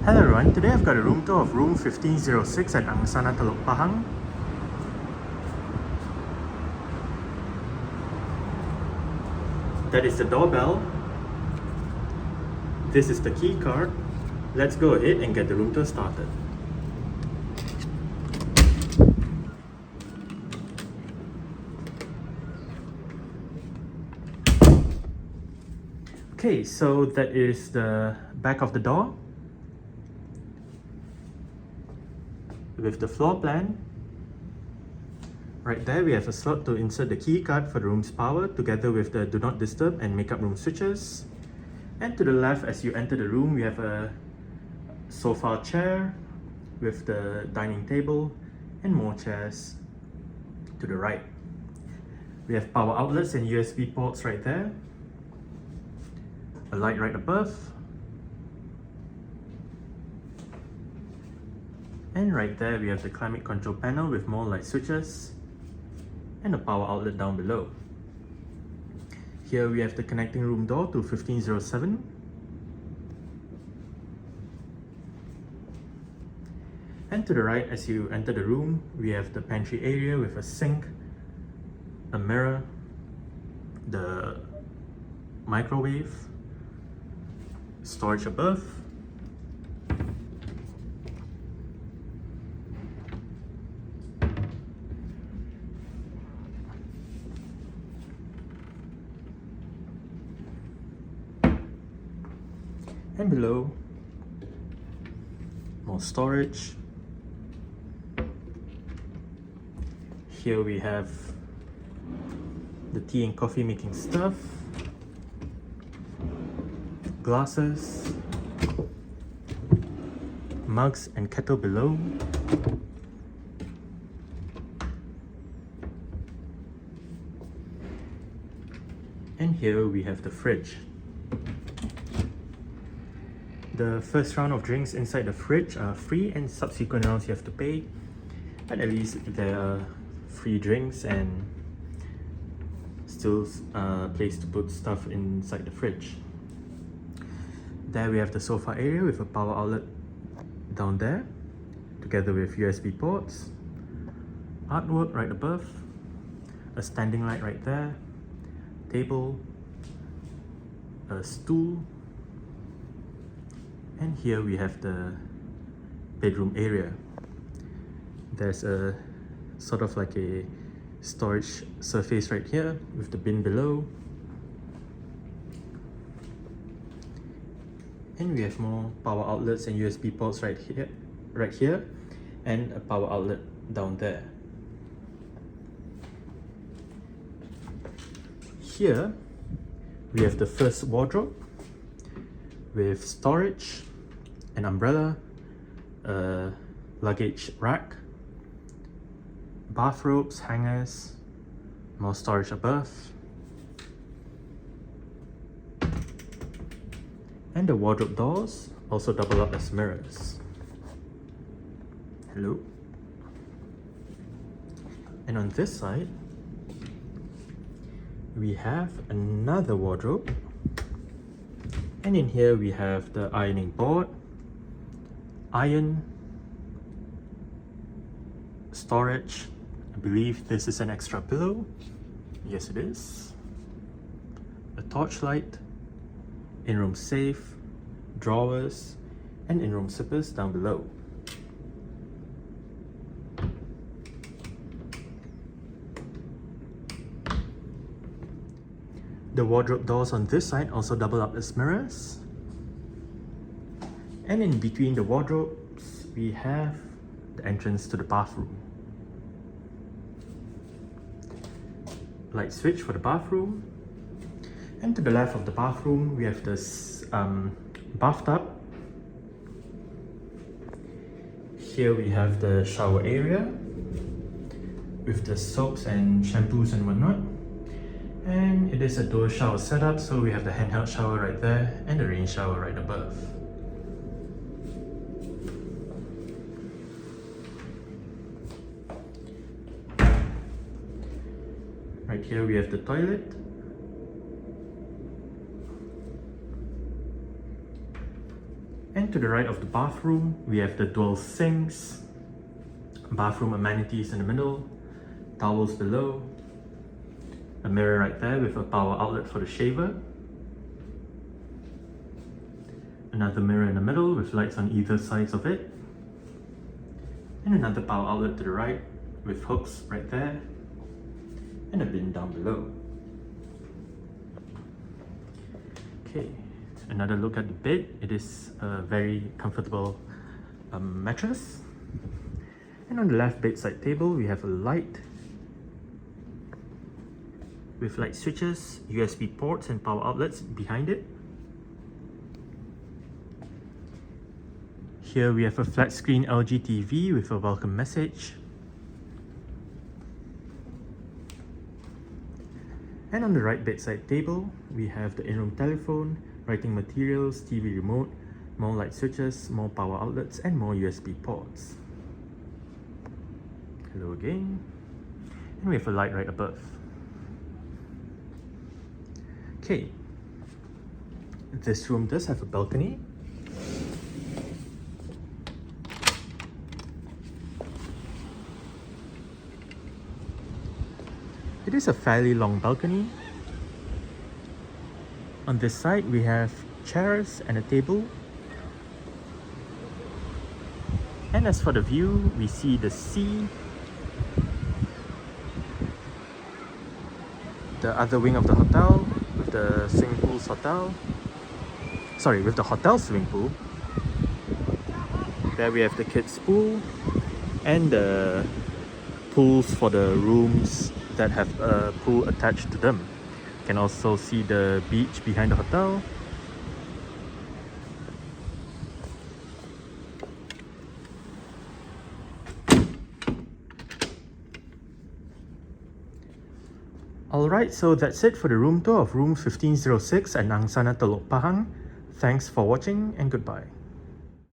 Hello everyone, today I've got a room tour of room 1506 at Angsana Teluk Bahang. That is the doorbell. This is the key card. Let's go ahead and get the room tour started. Okay, so that is the back of the door with the floor plan. Right there we have a slot to insert the key card for the room's power together with the do not disturb and makeup room switches. And to the left as you enter the room we have a sofa chair with the dining table and more chairs to the right. We have power outlets and USB ports right there. A light right above. And right there we have the climate control panel with more light switches and a power outlet down below. Here we have the connecting room door to 1507. And to the right as you enter the room, we have the pantry area with a sink, a mirror, the microwave, storage above, and below, more storage. Here we have the tea and coffee making stuff, glasses, mugs and kettle below, and here we have the fridge. The first round of drinks inside the fridge are free and subsequent rounds you have to pay, but at least there are free drinks and still a place to put stuff inside the fridge. There we have the sofa area with a power outlet down there together with USB ports, artwork right above, a standing light right there, table, a stool, and here we have the bedroom area. There's a sort of like a storage surface right here with the bin below. And we have more power outlets and USB ports right here, and a power outlet down there. Here we have the first wardrobe with storage, an umbrella, a luggage rack, bathrobes, hangers, more storage above, and the wardrobe doors also double up as mirrors. Hello. And on this side we have another wardrobe, and in here we have the ironing board, iron, storage. I believe this is an extra pillow. Yes, it is. A torchlight, in-room safe, drawers, and in-room zippers down below. The wardrobe doors on this side also double up as mirrors. And in between the wardrobes, we have the entrance to the bathroom. Light switch for the bathroom. And to the left of the bathroom, we have this bathtub. Here we have the shower area with the soaps and shampoos and whatnot. And it is a dual shower setup, so we have the handheld shower right there and the rain shower right above. Right here we have the toilet. And to the right of the bathroom, we have the dual sinks, bathroom amenities in the middle, towels below, a mirror right there with a power outlet for the shaver, another mirror in the middle with lights on either sides of it, and another power outlet to the right with hooks right there, and a bin down below. Okay, another look at the bed. It is a very comfortable mattress. And on the left bedside table, we have a light with light switches, USB ports and power outlets behind it. Here we have a flat screen LG TV with a welcome message. And on the right bedside table, we have the in-room telephone, writing materials, TV remote, more light switches, more power outlets, and more USB ports. Hello again. And we have a light right above. Okay. This room does have a balcony. It is a fairly long balcony. On this side, we have chairs and a table. And as for the view, we see the sea, the other wing of the hotel, with the swimming pool's hotel. Sorry, with the hotel swimming pool. There we have the kids' pool and the pools for the rooms that have a pool attached to them. You can also see the beach behind the hotel. Alright, so that's it for the room tour of room 1506 at Angsana Teluk Bahang. Thanks for watching and goodbye.